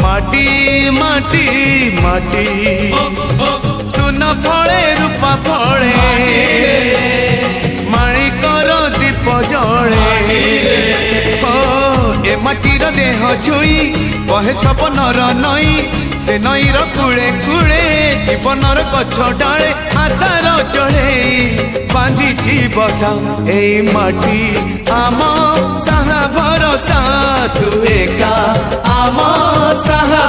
माटी माटी माटी सुन फले रूपा फले माणिकर दीप जले ए माटीर देह छुई बहे सपनर नई से नईर कूले कूले जीवनर गछ डाले आशार चढ़े बांधि बसा ए माटी आम साहा भरोसा तू एका आम साहा